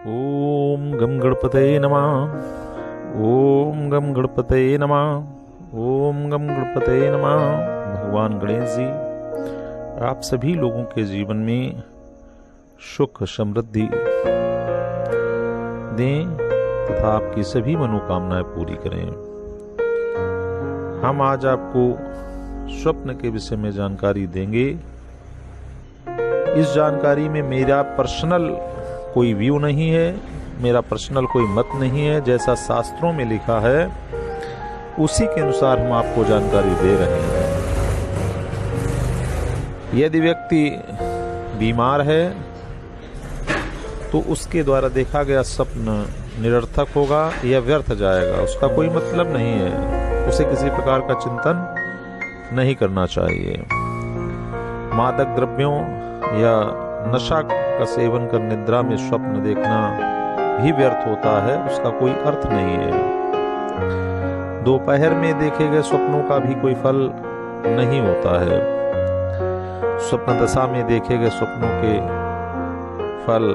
ओम गम गणपतये नमः। ओम गम गणपतये नमः। ओम गम गणपतये नमः। भगवान गणेश जी आप सभी लोगों के जीवन में सुख समृद्धि दें तथा आपकी सभी मनोकामनाएं पूरी करें। हम आज आपको स्वप्न के विषय में जानकारी देंगे। इस जानकारी में मेरा पर्सनल कोई व्यू नहीं है, मेरा पर्सनल कोई मत नहीं है। जैसा शास्त्रों में लिखा है उसी के अनुसार हम आपको जानकारी दे रहे हैं। यदि व्यक्ति बीमार है तो उसके द्वारा देखा गया स्वप्न निरर्थक होगा या व्यर्थ जाएगा, उसका कोई मतलब नहीं है। उसे किसी प्रकार का चिंतन नहीं करना चाहिए। मादक द्रव्यों या नशा का सेवन कर निद्रा में स्वप्न देखना भी व्यर्थ होता है, उसका कोई अर्थ नहीं है। दोपहर में देखे गए स्वप्नों का भी कोई फल नहीं होता है। स्वप्न दशा में देखे गए स्वप्नों के फल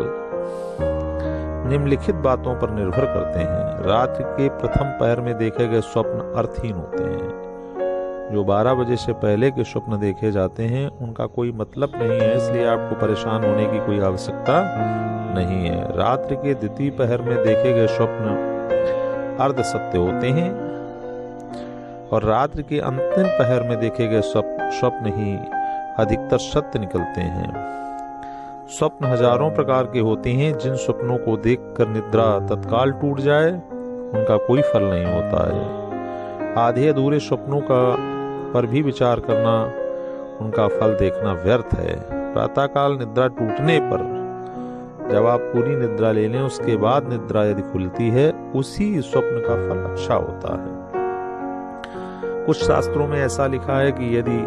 निम्नलिखित बातों पर निर्भर करते हैं। रात्रि के प्रथम पहर में देखे गए स्वप्न अर्थहीन होते हैं। जो 12 बजे से पहले के स्वप्न देखे जाते हैं उनका कोई मतलब नहीं है, इसलिए आपको परेशान होने की कोई आवश्यकता नहीं है। रात्रि के द्वितीय पहर में देखे गए स्वप्न अर्ध सत्य होते हैं और रात्रि के अंतिम पहर में देखे गए स्वप्न ही अधिकतर सत्य निकलते हैं। स्वप्न हजारों प्रकार के होते हैं। जिन स्वप्नों को देखकर निद्रा तत्काल टूट जाए उनका कोई फल नहीं होता है। आधे अधूरे स्वप्नों का पर भी विचार करना, उनका फल देखना व्यर्थ है। प्रातःकाल निद्रा टूटने पर जब आप पूरी निद्रा ले लें उसके बाद निद्रा यदि खुलती है उसी स्वप्न का फल अच्छा होता है। कुछ शास्त्रों में ऐसा लिखा है कि यदि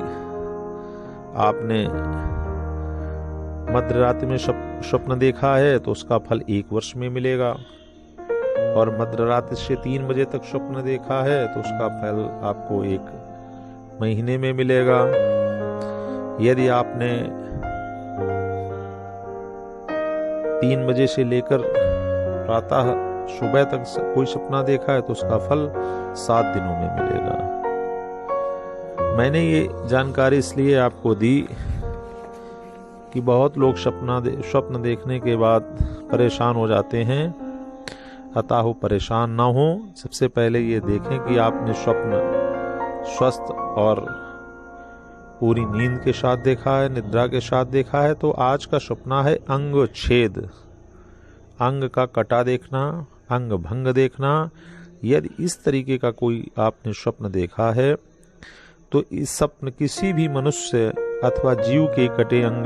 आपने मध्यरात्रि में स्वप्न देखा है तो उसका फल 1 वर्ष में मिलेगा, और मध्यरात्रि से 3 बजे तक स्वप्न देखा है तो उसका फल आपको 1 महीने में मिलेगा। यदि आपने 3 बजे से लेकर प्रातः सुबह तक कोई सपना देखा है तो उसका फल 7 दिनों में मिलेगा। मैंने ये जानकारी इसलिए आपको दी कि बहुत लोग स्वप्न देखने के बाद परेशान हो जाते हैं, अतः वो परेशान ना हो। सबसे पहले ये देखें कि आपने स्वप्न स्वस्थ और पूरी नींद के साथ देखा है, निद्रा के साथ देखा है। तो आज का सपना है अंग छेद, अंग का कटा देखना, अंग भंग देखना। यदि इस तरीके का कोई आपने स्वप्न देखा है तो इस स्वप्न किसी भी मनुष्य अथवा जीव के कटे अंग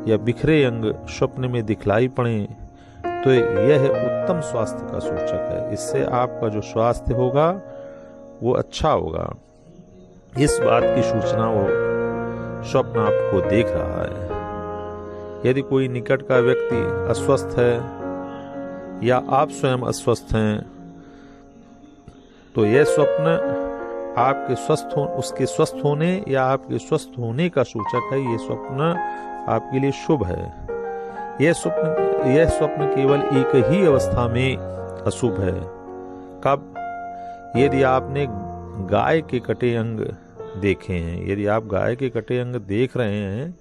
या बिखरे अंग स्वप्न में दिखलाई पड़े तो यह उत्तम स्वास्थ्य का सूचक है। इससे आपका जो स्वास्थ्य होगा वो अच्छा होगा। इस बात की सूचना वो स्वप्न आपको देख रहा है। यदि कोई निकट का व्यक्ति अस्वस्थ है या आप स्वयं अस्वस्थ हैं तो यह स्वप्न आपके उसके स्वस्थ होने या आपके स्वस्थ होने का सूचक है। यह स्वप्न आपके लिए शुभ है। यह स्वप्न केवल एक ही अवस्था में अशुभ है। कब? यदि आपने गाय के कटे अंग देखे हैं। यदि आप गाय के कटे अंग देख रहे हैं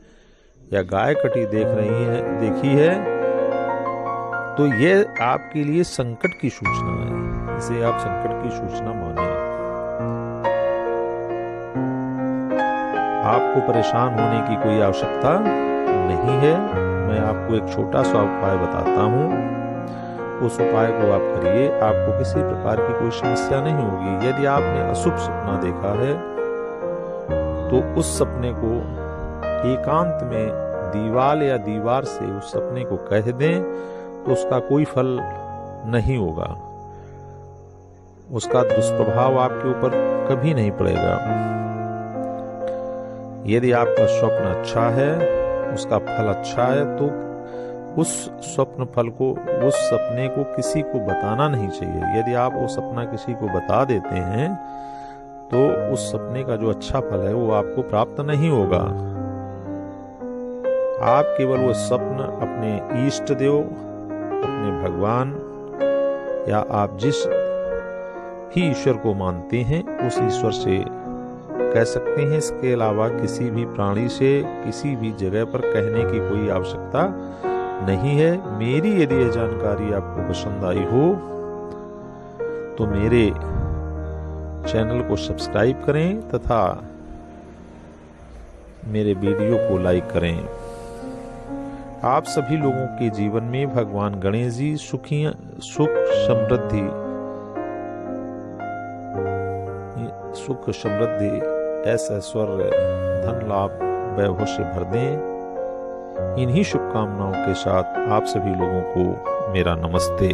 या गाय कटी देखी है तो यह आपके लिए संकट की सूचना है। इसे आप संकट की सूचना माने। आपको परेशान होने की कोई आवश्यकता नहीं है। मैं आपको एक छोटा सा उपाय बताता हूँ, उस उपाय को आप करिए, आपको किसी प्रकार की कोई समस्या नहीं होगी। यदि आपने अशुभ सपना देखा है तो उस सपने को एकांत में दीवार या दीवार से उस सपने को कह दें तो उसका कोई फल नहीं होगा। उसका दुष्प्रभाव आपके ऊपर कभी नहीं पड़ेगा। यदि आपका स्वप्न अच्छा है, उसका फल अच्छा है, तो उस स्वप्न फल को, उस सपने को किसी को बताना नहीं चाहिए। यदि आप वो सपना किसी को बता देते हैं तो उस सपने का जो अच्छा फल है वो आपको प्राप्त नहीं होगा। आप केवल वो स्वप्न अपने इष्ट देव अपने भगवान या आप जिस ही ईश्वर को मानते हैं उस ईश्वर से कह सकते हैं। इसके अलावा किसी भी प्राणी से किसी भी जगह पर कहने की कोई आवश्यकता नहीं है। मेरी यदि यह जानकारी आपको पसंद आई हो तो मेरे चैनल को सब्सक्राइब करें तथा मेरे वीडियो को लाइक करें। आप सभी लोगों के जीवन में भगवान गणेश जी सुख समृद्धि ऐसा ऐश्वर्य धन लाभ वैभव से भर दें। इन्हीं शुभकामनाओं के साथ आप सभी लोगों को मेरा नमस्ते।